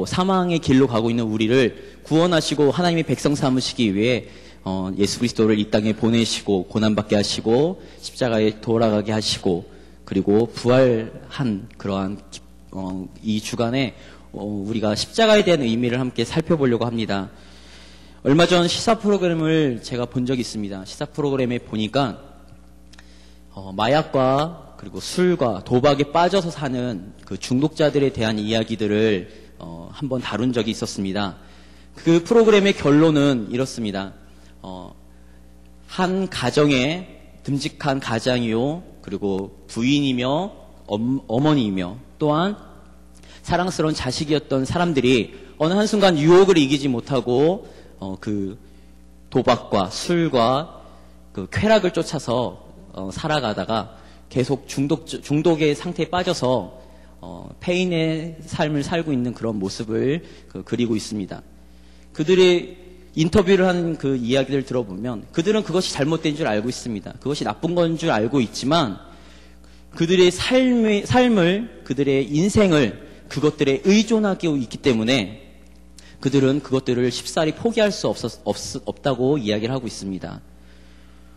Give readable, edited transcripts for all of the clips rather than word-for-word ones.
가고 사망의 길로 가고 있는 우리를 구원하시고 하나님의 백성 삼으시기 위해 예수 그리스도를 이 땅에 보내시고 고난받게 하시고 십자가에 돌아가게 하시고 그리고 부활한 그러한 이 주간에 우리가 십자가에 대한 의미를 함께 살펴보려고 합니다. 얼마 전 시사 프로그램을 제가 본 적이 있습니다. 시사 프로그램에 보니까 마약과 그리고 술과 도박에 빠져서 사는 그 중독자들에 대한 이야기들을 한번 다룬 적이 있었습니다. 그 프로그램의 결론은 이렇습니다. 한 가정에 듬직한 가장이요 그리고 부인이며 어머니이며 또한 사랑스러운 자식이었던 사람들이 어느 한순간 유혹을 이기지 못하고 그 도박과 술과 그 쾌락을 쫓아서 살아가다가 계속 중독의 상태에 빠져서 폐인의 삶을 살고 있는 그런 모습을 그리고 있습니다. 그들의 인터뷰를 하는 그 이야기를 들어보면 그들은 그것이 잘못된 줄 알고 있습니다. 그것이 나쁜 건 줄 알고 있지만 그들의 삶을 그들의 인생을 그것들에 의존하고 있기 때문에 그들은 그것들을 쉽사리 포기할 수 없다고 이야기를 하고 있습니다.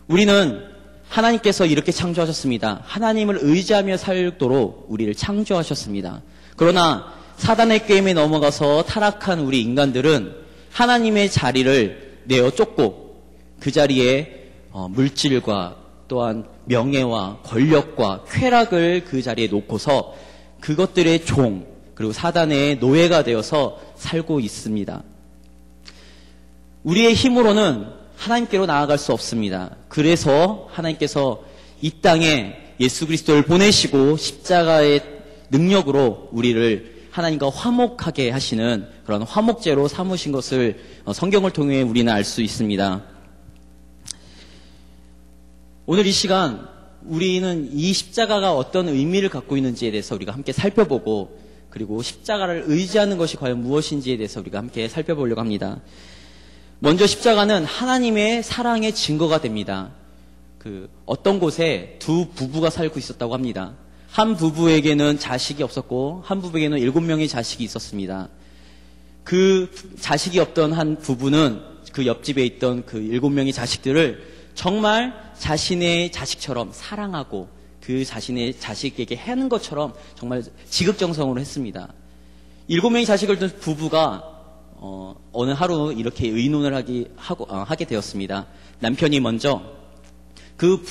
우리는 하나님께서 이렇게 창조하셨습니다. 하나님을 의지하며 살도록 우리를 창조하셨습니다. 그러나 사단의 게임에 넘어가서 타락한 우리 인간들은 하나님의 자리를 내어 쫓고 그 자리에 물질과 또한 명예와 권력과 쾌락을 그 자리에 놓고서 그것들의 종 그리고 사단의 노예가 되어서 살고 있습니다. 우리의 힘으로는 하나님께로 나아갈 수 없습니다. 그래서 하나님께서 이 땅에 예수 그리스도를 보내시고 십자가의 능력으로 우리를 하나님과 화목하게 하시는 그런 화목제로 삼으신 것을 성경을 통해 우리는 알 수 있습니다. 오늘 이 시간 우리는 이 십자가가 어떤 의미를 갖고 있는지에 대해서 우리가 함께 살펴보고 그리고 십자가를 의지하는 것이 과연 무엇인지에 대해서 우리가 함께 살펴보려고 합니다. 먼저 십자가는 하나님의 사랑의 증거가 됩니다. 어떤 곳에 두 부부가 살고 있었다고 합니다. 한 부부에게는 자식이 없었고 한 부부에게는 7명의 자식이 있었습니다. 그 자식이 없던 한 부부는 그 옆집에 있던 그 7명의 자식들을 정말 자신의 자식처럼 사랑하고 그 자신의 자식에게 하는 것처럼 정말 지극정성으로 했습니다. 7명의 자식을 둔 부부가 어느 하루 이렇게 의논을 하게 되었습니다. 남편이 먼저 그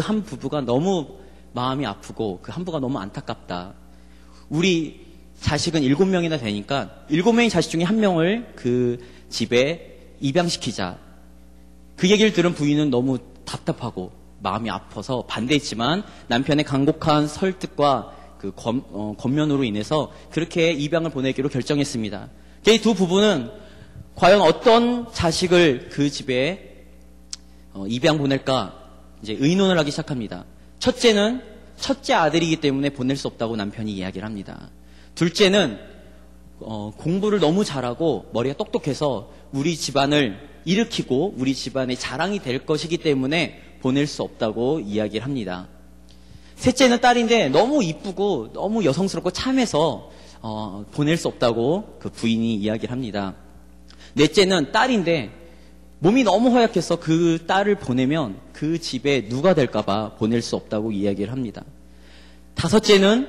한 부부가 너무 마음이 아프고 그 한 부부가 너무 안타깝다. 우리 자식은 7명이나 되니까 7명의 자식 중에 한 명을 그 집에 입양시키자. 그 얘기를 들은 부인은 너무 답답하고 마음이 아파서 반대했지만 남편의 간곡한 설득과 그 권면으로 인해서 그렇게 입양을 보내기로 결정했습니다. 이 두 부부는 과연 어떤 자식을 그 집에 입양 보낼까 이제 의논을 하기 시작합니다. 첫째는 첫째 아들이기 때문에 보낼 수 없다고 남편이 이야기를 합니다. 둘째는 공부를 너무 잘하고 머리가 똑똑해서 우리 집안을 일으키고 우리 집안의 자랑이 될 것이기 때문에 보낼 수 없다고 이야기를 합니다. 셋째는 딸인데 너무 이쁘고 너무 여성스럽고 참해서 보낼 수 없다고 그 부인이 이야기를 합니다. 넷째는 딸인데 몸이 너무 허약해서 그 딸을 보내면 그 집에 누가 될까봐 보낼 수 없다고 이야기를 합니다. 다섯째는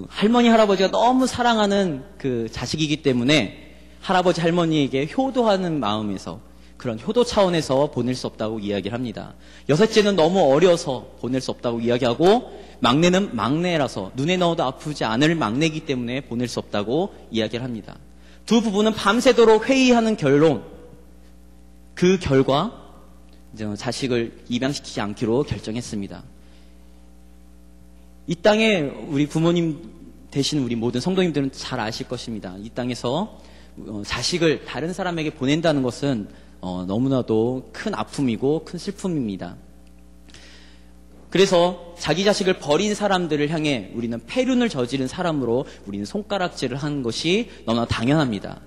할머니, 할아버지가 너무 사랑하는 그 자식이기 때문에 할아버지, 할머니에게 효도하는 마음에서 그런 효도 차원에서 보낼 수 없다고 이야기를 합니다. 여섯째는 너무 어려서 보낼 수 없다고 이야기하고 막내는 막내라서 눈에 넣어도 아프지 않을 막내이기 때문에 보낼 수 없다고 이야기를 합니다. 두 부부는 밤새도록 회의하는 결론, 그 결과 자식을 입양시키지 않기로 결정했습니다. 이 땅에 우리 부모님 되신 우리 모든 성도님들은 잘 아실 것입니다. 이 땅에서 자식을 다른 사람에게 보낸다는 것은 너무나도 큰 아픔이고 큰 슬픔입니다. 그래서 자기 자식을 버린 사람들을 향해 우리는 패륜을 저지른 사람으로 우리는 손가락질을 하는 것이 너무나 당연합니다.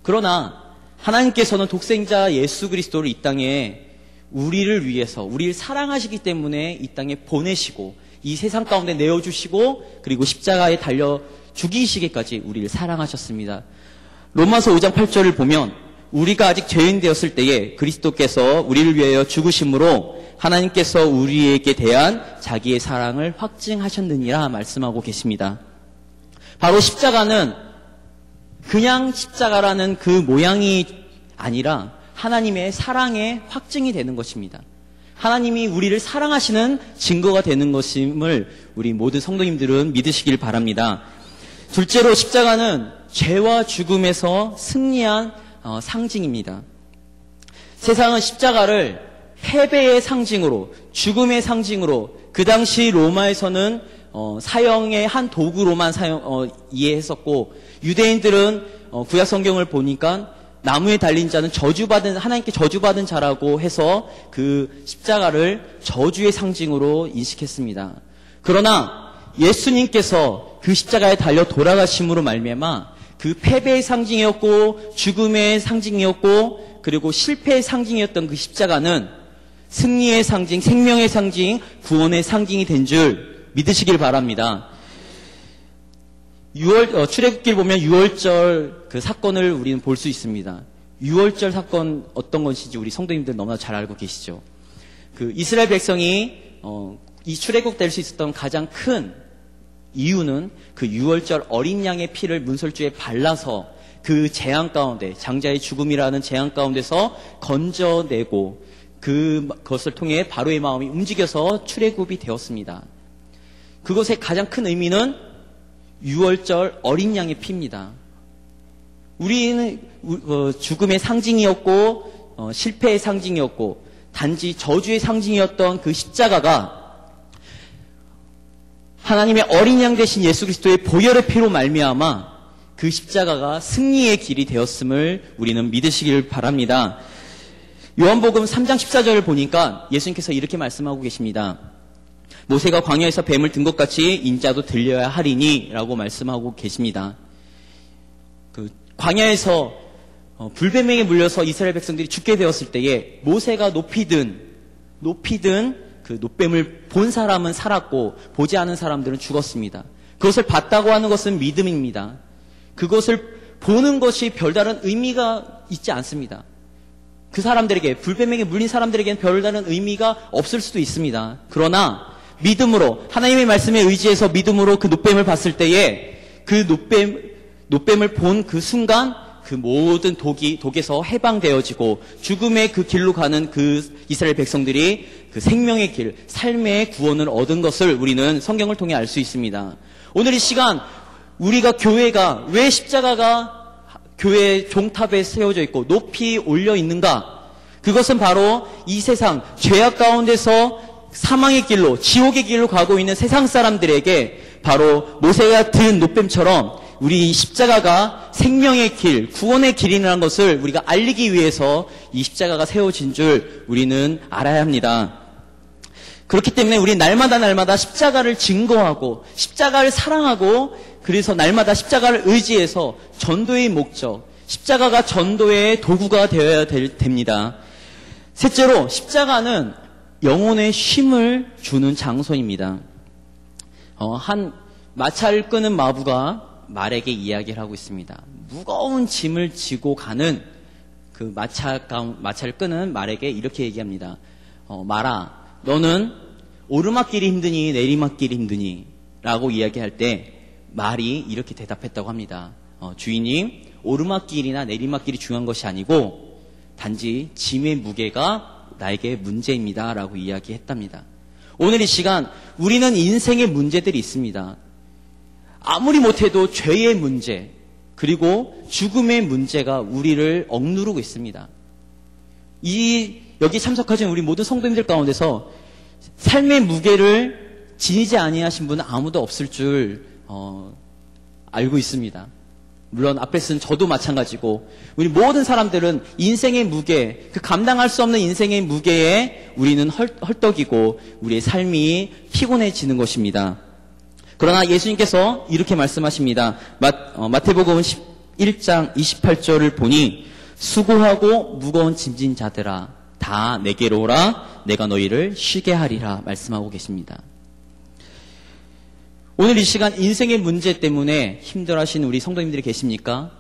그러나 하나님께서는 독생자 예수 그리스도를 이 땅에 우리를 위해서 우리를 사랑하시기 때문에 이 땅에 보내시고 이 세상 가운데 내어주시고 그리고 십자가에 달려 죽이시기까지 우리를 사랑하셨습니다. 로마서 5장 8절을 보면 우리가 아직 죄인 되었을 때에 그리스도께서 우리를 위하여 죽으심으로 하나님께서 우리에게 대한 자기의 사랑을 확증하셨느니라 말씀하고 계십니다. 바로 십자가는 그냥 십자가라는 그 모양이 아니라 하나님의 사랑의 확증이 되는 것입니다. 하나님이 우리를 사랑하시는 증거가 되는 것임을 우리 모든 성도님들은 믿으시길 바랍니다. 둘째로 십자가는 죄와 죽음에서 승리한 상징입니다. 세상은 십자가를 패배의 상징으로, 죽음의 상징으로, 그 당시 로마에서는 사형의 한 도구로만 이해했었고, 유대인들은 구약 성경을 보니까 나무에 달린 자는 하나님께 저주받은 자라고 해서 그 십자가를 저주의 상징으로 인식했습니다. 그러나 예수님께서 그 십자가에 달려 돌아가심으로 말미암아 그 패배의 상징이었고 죽음의 상징이었고 그리고 실패의 상징이었던 그 십자가는 승리의 상징, 생명의 상징, 구원의 상징이 된 줄 믿으시길 바랍니다. 출애굽기를 보면 유월절 그 사건을 우리는 볼 수 있습니다. 유월절 사건 어떤 것인지 우리 성도님들 너무나 잘 알고 계시죠. 그 이스라엘 백성이 이 출애굽될 수 있었던 가장 큰 이유는 그 유월절 어린 양의 피를 문설주에 발라서 그 재앙 가운데, 장자의 죽음이라는 재앙 가운데서 건져내고 그것을 통해 바로의 마음이 움직여서 출애굽이 되었습니다. 그것의 가장 큰 의미는 유월절 어린 양의 피입니다. 우리는 죽음의 상징이었고 실패의 상징이었고 단지 저주의 상징이었던 그 십자가가 하나님의 어린 양 되신 예수 그리스도의 보혈의 피로 말미암아 그 십자가가 승리의 길이 되었음을 우리는 믿으시길 바랍니다. 요한복음 3장 14절을 보니까 예수님께서 이렇게 말씀하고 계십니다. 모세가 광야에서 뱀을 든 것 같이 인자도 들려야 하리니 라고 말씀하고 계십니다. 그 광야에서 불뱀에게 물려서 이스라엘 백성들이 죽게 되었을 때에 모세가 높이 든 그 노뱀을 본 사람은 살았고 보지 않은 사람들은 죽었습니다. 그것을 봤다고 하는 것은 믿음입니다. 그것을 보는 것이 별다른 의미가 있지 않습니다. 그 사람들에게, 불뱀에게 물린 사람들에게는 별다른 의미가 없을 수도 있습니다. 그러나 믿음으로, 하나님의 말씀에 의지해서 믿음으로 그 노뱀을 봤을 때에 그 노뱀을 본 그 순간 그 모든 독에서 해방되어지고 죽음의 그 길로 가는 그 이스라엘 백성들이 그 생명의 길, 삶의 구원을 얻은 것을 우리는 성경을 통해 알 수 있습니다. 오늘 이 시간 우리가 교회가 왜 십자가가 교회 종탑에 세워져 있고 높이 올려 있는가? 그것은 바로 이 세상 죄악 가운데서 사망의 길로, 지옥의 길로 가고 있는 세상 사람들에게 바로 모세가 든 노뱀처럼 우리 십자가가 생명의 길, 구원의 길이라는 것을 우리가 알리기 위해서 이 십자가가 세워진 줄 우리는 알아야 합니다. 그렇기 때문에 우리는 날마다 십자가를 증거하고 십자가를 사랑하고 그래서 날마다 십자가를 의지해서 전도의 목적, 십자가가 전도의 도구가 되어야 됩니다. 셋째로 십자가는 영혼의 쉼을 주는 장소입니다. 한 마차를 끄는 마부가 말에게 이야기를 하고 있습니다. 무거운 짐을 지고 가는 그 마차를 끄는 말에게 이렇게 얘기합니다. 말아, 너는 오르막길이 힘드니 내리막길이 힘드니? 라고 이야기할 때 말이 이렇게 대답했다고 합니다. 주인님, 오르막길이나 내리막길이 중요한 것이 아니고 단지 짐의 무게가 나에게 문제입니다. 라고 이야기했답니다. 오늘 이 시간 우리는 인생의 문제들이 있습니다. 아무리 못해도 죄의 문제 그리고 죽음의 문제가 우리를 억누르고 있습니다. 여기 참석하신 우리 모든 성도님들 가운데서 삶의 무게를 지니지 아니하신 분은 아무도 없을 줄 알고 있습니다. 물론 앞에 쓴 저도 마찬가지고 우리 모든 사람들은 인생의 무게, 그 감당할 수 없는 인생의 무게에 우리는 헐떡이고 우리의 삶이 피곤해지는 것입니다. 그러나 예수님께서 이렇게 말씀하십니다. 마태복음 1장 28절을 보니 수고하고 무거운 짐진 자들아 다 내게로 오라 내가 너희를 쉬게 하리라 말씀하고 계십니다. 오늘 이 시간 인생의 문제 때문에 힘들어하시는 우리 성도님들이 계십니까?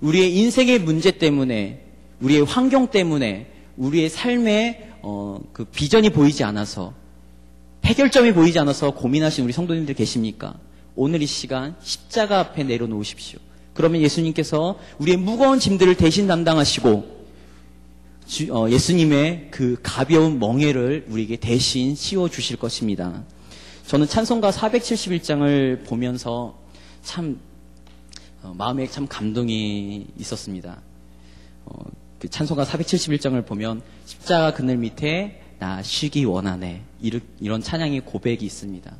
우리의 인생의 문제 때문에, 우리의 환경 때문에, 우리의 삶의 그 비전이 보이지 않아서, 해결점이 보이지 않아서 고민하시는 우리 성도님들 계십니까? 오늘 이 시간 십자가 앞에 내려놓으십시오. 그러면 예수님께서 우리의 무거운 짐들을 대신 담당하시고 예수님의 그 가벼운 멍에를 우리에게 대신 씌워주실 것입니다. 저는 찬송가 471장을 보면서 참 마음에 참 감동이 있었습니다. 그 찬송가 471장을 보면 십자가 그늘 밑에 나 쉬기 원하네, 이런 찬양의 고백이 있습니다.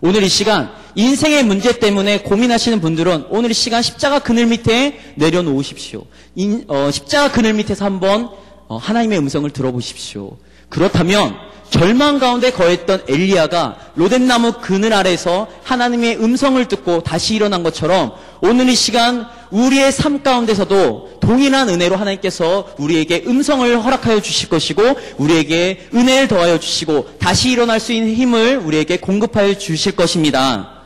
오늘 이 시간 인생의 문제 때문에 고민하시는 분들은 오늘 이 시간 십자가 그늘 밑에 내려놓으십시오. 십자가 그늘 밑에서 한번 하나님의 음성을 들어보십시오. 그렇다면 절망 가운데 거했던 엘리야가 로뎀나무 그늘 아래서 하나님의 음성을 듣고 다시 일어난 것처럼 오늘 이 시간 우리의 삶 가운데서도 동일한 은혜로 하나님께서 우리에게 음성을 허락하여 주실 것이고 우리에게 은혜를 더하여 주시고 다시 일어날 수 있는 힘을 우리에게 공급하여 주실 것입니다.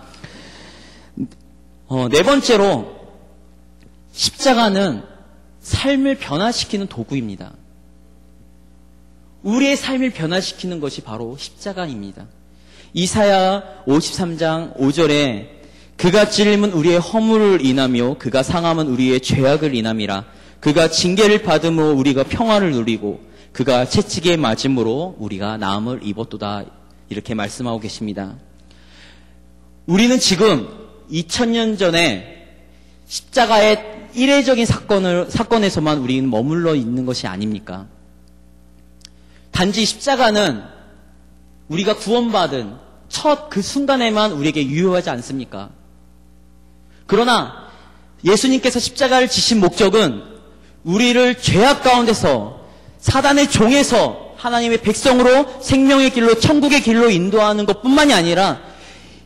네 번째로 십자가는 삶을 변화시키는 도구입니다. 우리의 삶을 변화시키는 것이 바로 십자가입니다. 이사야 53장 5절에 그가 찔림은 우리의 허물을 인하며 그가 상함은 우리의 죄악을 인함이라. 그가 징계를 받음으로 우리가 평화를 누리고 그가 채찍에 맞음으로 우리가 나음을 입었도다. 이렇게 말씀하고 계십니다. 우리는 지금 2000년 전에 십자가의 이례적인 사건에서만 우리는 머물러 있는 것이 아닙니까? 단지 십자가는 우리가 구원받은 첫 그 순간에만 우리에게 유효하지 않습니까? 그러나 예수님께서 십자가를 지신 목적은 우리를 죄악 가운데서 사단의 종에서 하나님의 백성으로 생명의 길로 천국의 길로 인도하는 것뿐만이 아니라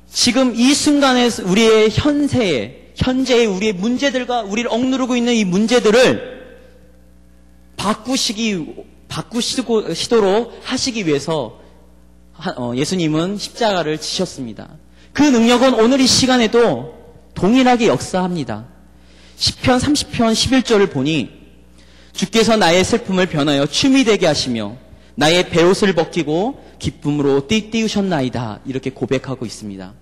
지금 이 순간에 우리의 현재의 우리의 문제들과 우리를 억누르고 있는 이 문제들을 바꾸시도록 하시기 위해서 예수님은 십자가를 지셨습니다. 그 능력은 오늘 이 시간에도 동일하게 역사합니다. 시편 30편 11절을 보니 주께서 나의 슬픔을 변하여 춤이 되게 하시며 나의 베옷을 벗기고 기쁨으로 띠띠우셨나이다. 이렇게 고백하고 있습니다.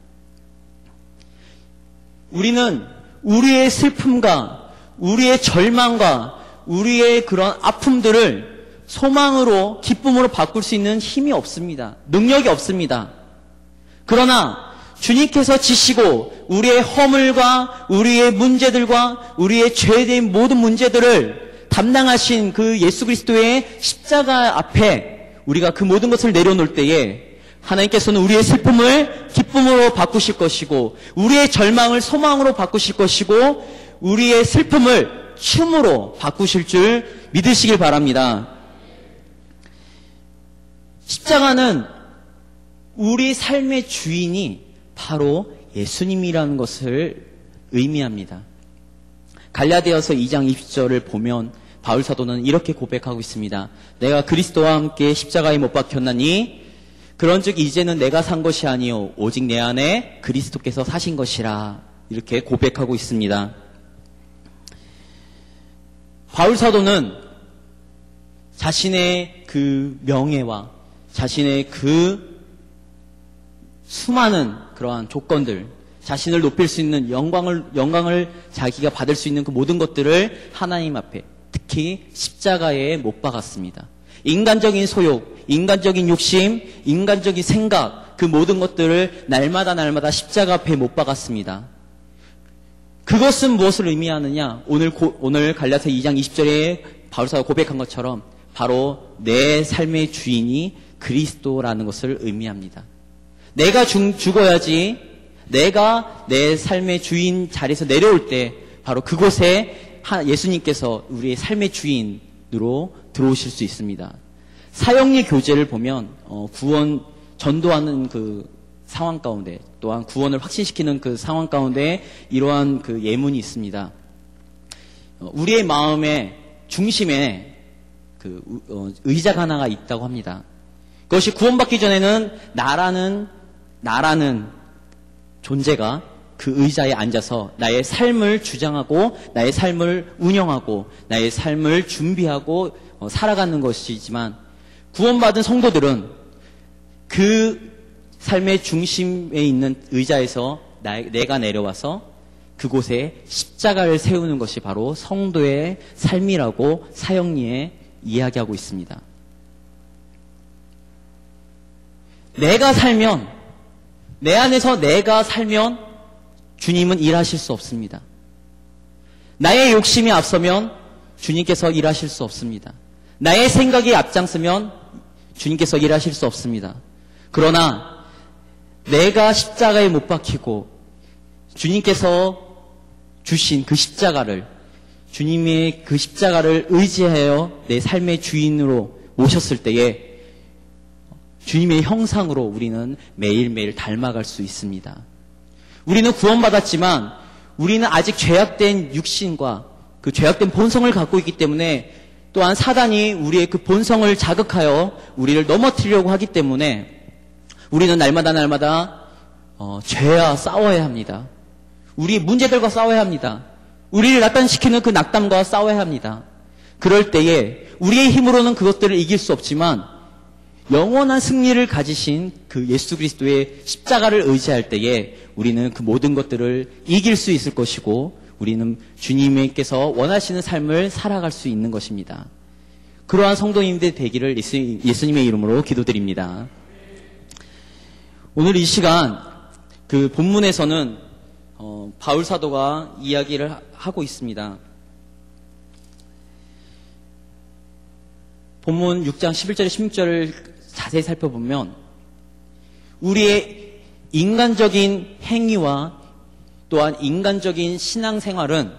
우리는 우리의 슬픔과 우리의 절망과 우리의 그런 아픔들을 소망으로 기쁨으로 바꿀 수 있는 힘이 없습니다. 능력이 없습니다. 그러나 주님께서 지시고 우리의 허물과 우리의 문제들과 우리의 죄에 대한 모든 문제들을 담당하신 그 예수 그리스도의 십자가 앞에 우리가 그 모든 것을 내려놓을 때에 하나님께서는 우리의 슬픔을 기쁨으로 바꾸실 것이고 우리의 절망을 소망으로 바꾸실 것이고 우리의 슬픔을 춤으로 바꾸실 줄 믿으시길 바랍니다. 십자가는 우리 삶의 주인이 바로 예수님이라는 것을 의미합니다. 갈라디아서 2장 20절을 보면 바울 사도는 이렇게 고백하고 있습니다. 내가 그리스도와 함께 십자가에 못 박혔나니 그런즉 이제는 내가 산 것이 아니요 오직 내 안에 그리스도께서 사신 것이라. 이렇게 고백하고 있습니다. 바울 사도는 자신의 그 명예와 자신의 그 수많은 그러한 조건들, 자신을 높일 수 있는 영광을 자기가 받을 수 있는 그 모든 것들을 하나님 앞에, 특히 십자가에 못 박았습니다. 인간적인 소욕, 인간적인 욕심, 인간적인 생각, 그 모든 것들을 날마다 십자가 앞에 못 박았습니다. 그것은 무엇을 의미하느냐? 오늘 갈라디아서 2장 20절에 바울사가 고백한 것처럼 바로 내 삶의 주인이 그리스도라는 것을 의미합니다. 내가 죽어야지 내가 내 삶의 주인 자리에서 내려올 때 바로 그곳에 예수님께서 우리의 삶의 주인으로 들어오실 수 있습니다. 사형리 교제를 보면 구원 전도하는 그 상황 가운데 또한 구원을 확신시키는 그 상황 가운데 이러한 그 예문이 있습니다. 우리의 마음의 중심에 그 의자가 하나가 있다고 합니다. 그것이 구원받기 전에는 나라는 존재가 그 의자에 앉아서 나의 삶을 주장하고 나의 삶을 운영하고 나의 삶을 준비하고 살아가는 것이지만 구원받은 성도들은 그 삶의 중심에 있는 의자에서 내가 내려와서 그곳에 십자가를 세우는 것이 바로 성도의 삶이라고 사형리에 이야기하고 있습니다. 내가 살면, 내 안에서 내가 살면 주님은 일하실 수 없습니다. 나의 욕심이 앞서면 주님께서 일하실 수 없습니다. 나의 생각이 앞장서면 주님께서 일하실 수 없습니다. 그러나 내가 십자가에 못 박히고 주님께서 주신 그 십자가를, 주님의 그 십자가를 의지하여 내 삶의 주인으로 오셨을 때에 주님의 형상으로 우리는 매일매일 닮아갈 수 있습니다. 우리는 구원받았지만 우리는 아직 죄악된 육신과 그 죄악된 본성을 갖고 있기 때문에, 또한 사단이 우리의 그 본성을 자극하여 우리를 넘어뜨리려고 하기 때문에 우리는 날마다 죄와 싸워야 합니다. 우리 문제들과 싸워야 합니다. 우리를 낙담시키는 그 낙담과 싸워야 합니다. 그럴 때에 우리의 힘으로는 그것들을 이길 수 없지만 영원한 승리를 가지신 그 예수 그리스도의 십자가를 의지할 때에 우리는 그 모든 것들을 이길 수 있을 것이고 우리는 주님께서 원하시는 삶을 살아갈 수 있는 것입니다. 그러한 성도님들 되기를 예수님의 이름으로 기도드립니다. 오늘 이 시간 그 본문에서는 바울 사도가 이야기를 하고 있습니다. 본문 6장 11절 16절을 자세히 살펴보면 우리의 인간적인 행위와 또한 인간적인 신앙생활은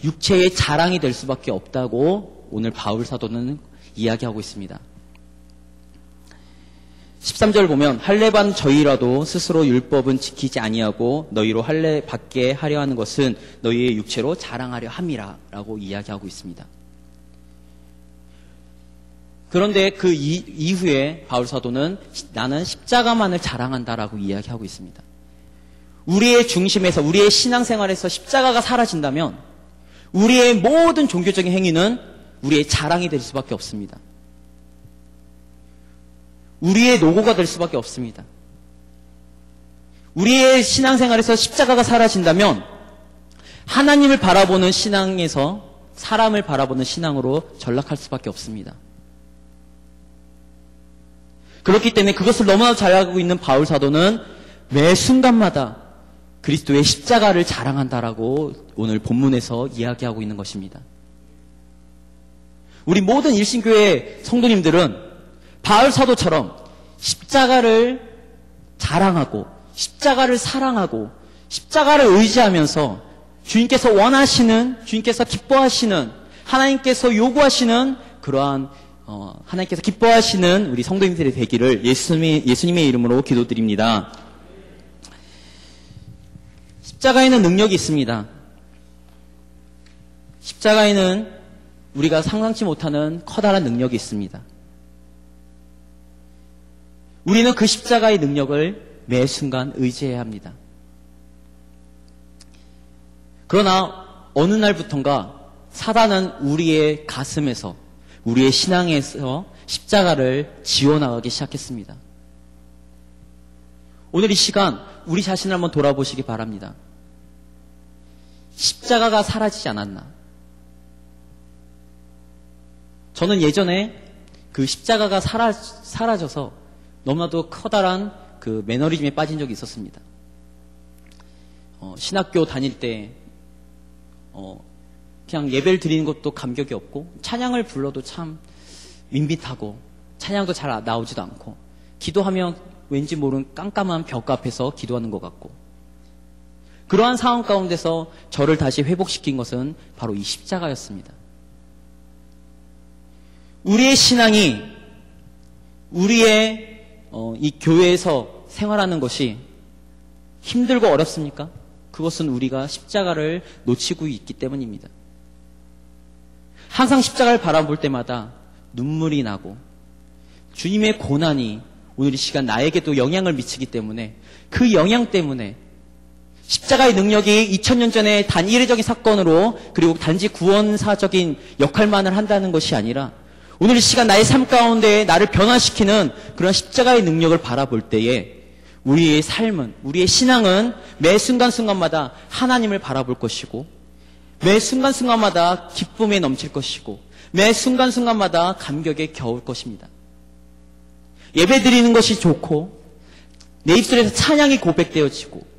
육체의 자랑이 될 수밖에 없다고 오늘 바울 사도는 이야기하고 있습니다. 13절 보면 할례반 저희라도 스스로 율법은 지키지 아니하고 너희로 할례 받게 하려 하는 것은 너희의 육체로 자랑하려 함이라 라고 이야기하고 있습니다. 그런데 그 이후에 바울 사도는 나는 십자가만을 자랑한다라고 이야기하고 있습니다. 우리의 중심에서, 우리의 신앙생활에서 십자가가 사라진다면 우리의 모든 종교적인 행위는 우리의 자랑이 될 수밖에 없습니다. 우리의 노고가 될 수밖에 없습니다. 우리의 신앙생활에서 십자가가 사라진다면 하나님을 바라보는 신앙에서 사람을 바라보는 신앙으로 전락할 수밖에 없습니다. 그렇기 때문에 그것을 너무나 잘 알고 있는 바울 사도는 매 순간마다 그리스도의 십자가를 자랑한다라고 오늘 본문에서 이야기하고 있는 것입니다. 우리 모든 일신교회 성도님들은 바울 사도처럼 십자가를 자랑하고 십자가를 사랑하고 십자가를 의지하면서 주님께서 원하시는, 주님께서 기뻐하시는, 하나님께서 요구하시는 그러한 하나님께서 기뻐하시는 우리 성도님들이 되기를 예수님의 이름으로 기도드립니다. 십자가에는 능력이 있습니다. 십자가에는 우리가 상상치 못하는 커다란 능력이 있습니다. 우리는 그 십자가의 능력을 매 순간 의지해야 합니다. 그러나 어느 날부턴가 사단은 우리의 가슴에서, 우리의 신앙에서 십자가를 지워나가기 시작했습니다. 오늘 이 시간 우리 자신을 한번 돌아보시기 바랍니다. 십자가가 사라지지 않았나? 저는 예전에 그 십자가가 사라져서 너무나도 커다란 그 매너리즘에 빠진 적이 있었습니다. 신학교 다닐 때 그냥 예배를 드리는 것도 감격이 없고 찬양을 불러도 참 밋밋하고 찬양도 잘 나오지도 않고 기도하면 왠지 모르는 깜깜한 벽 앞에서 기도하는 것 같고, 그러한 상황 가운데서 저를 다시 회복시킨 것은 바로 이 십자가였습니다. 우리의 신앙이 우리의 이 교회에서 생활하는 것이 힘들고 어렵습니까? 그것은 우리가 십자가를 놓치고 있기 때문입니다. 항상 십자가를 바라볼 때마다 눈물이 나고 주님의 고난이 오늘 이 시간 나에게도 영향을 미치기 때문에 그 영향 때문에 십자가의 능력이 2000년 전에 단 이례적인 사건으로 그리고 단지 구원사적인 역할만을 한다는 것이 아니라 오늘 이 시간 나의 삶 가운데 나를 변화시키는 그런 십자가의 능력을 바라볼 때에 우리의 삶은, 우리의 신앙은 매 순간순간마다 하나님을 바라볼 것이고 매 순간순간마다 기쁨에 넘칠 것이고 매 순간순간마다 감격에 겨울 것입니다. 예배 드리는 것이 좋고 내 입술에서 찬양이 고백되어지고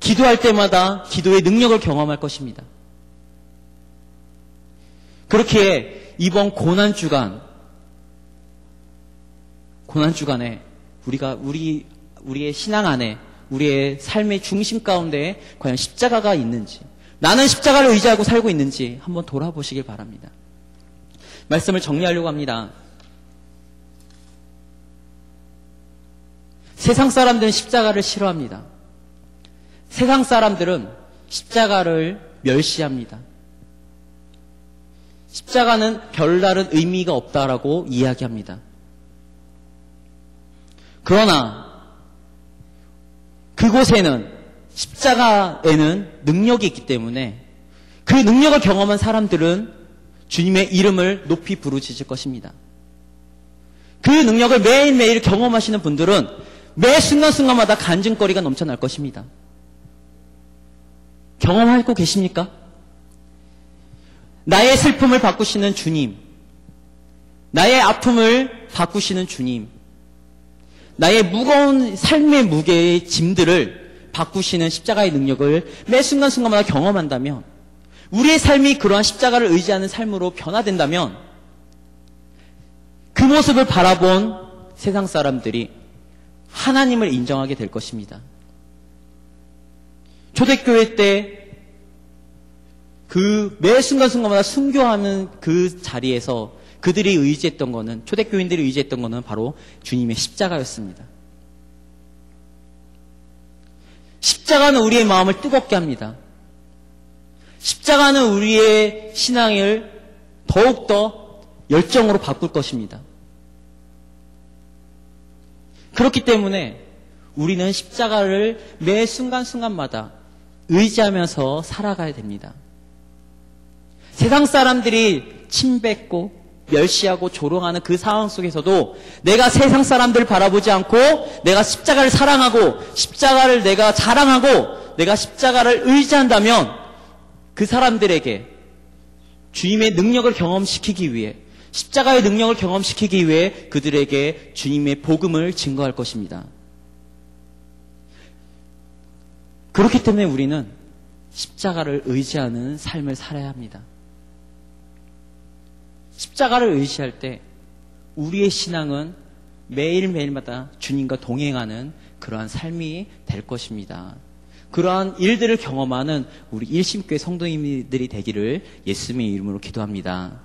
기도할 때마다 기도의 능력을 경험할 것입니다. 그렇기에 이번 고난주간에 우리가 우리의 신앙 안에 우리의 삶의 중심 가운데 과연 십자가가 있는지, 나는 십자가를 의지하고 살고 있는지 한번 돌아보시길 바랍니다. 말씀을 정리하려고 합니다. 세상 사람들은 십자가를 싫어합니다. 세상 사람들은 십자가를 멸시합니다. 십자가는 별다른 의미가 없다라고 이야기합니다. 그러나 그곳에는 십자가에는 능력이 있기 때문에 그 능력을 경험한 사람들은 주님의 이름을 높이 부르짖을 것입니다. 그 능력을 매일매일 경험하시는 분들은 매 순간순간마다 간증거리가 넘쳐날 것입니다. 경험하고 계십니까? 나의 슬픔을 바꾸시는 주님, 나의 아픔을 바꾸시는 주님, 나의 무거운 삶의 무게의 짐들을 바꾸시는 십자가의 능력을 매 순간순간마다 경험한다면, 우리의 삶이 그러한 십자가를 의지하는 삶으로 변화된다면 그 모습을 바라본 세상 사람들이 하나님을 인정하게 될 것입니다. 초대교회 때 그 매 순간순간마다 순교하는 그 자리에서 그들이 의지했던 거는, 초대교인들이 의지했던 거는 바로 주님의 십자가였습니다. 십자가는 우리의 마음을 뜨겁게 합니다. 십자가는 우리의 신앙을 더욱더 열정으로 바꿀 것입니다. 그렇기 때문에 우리는 십자가를 매 순간순간마다 의지하면서 살아가야 됩니다. 세상 사람들이 침뱉고 멸시하고 조롱하는 그 상황 속에서도 내가 세상 사람들을 바라보지 않고 내가 십자가를 사랑하고 십자가를 내가 자랑하고 내가 십자가를 의지한다면 그 사람들에게 주님의 능력을 경험시키기 위해, 십자가의 능력을 경험시키기 위해 그들에게 주님의 복음을 증거할 것입니다. 그렇기 때문에 우리는 십자가를 의지하는 삶을 살아야 합니다. 십자가를 의지할 때 우리의 신앙은 매일매일마다 주님과 동행하는 그러한 삶이 될 것입니다. 그러한 일들을 경험하는 우리 일심교회 성도님들이 되기를 예수님의 이름으로 기도합니다.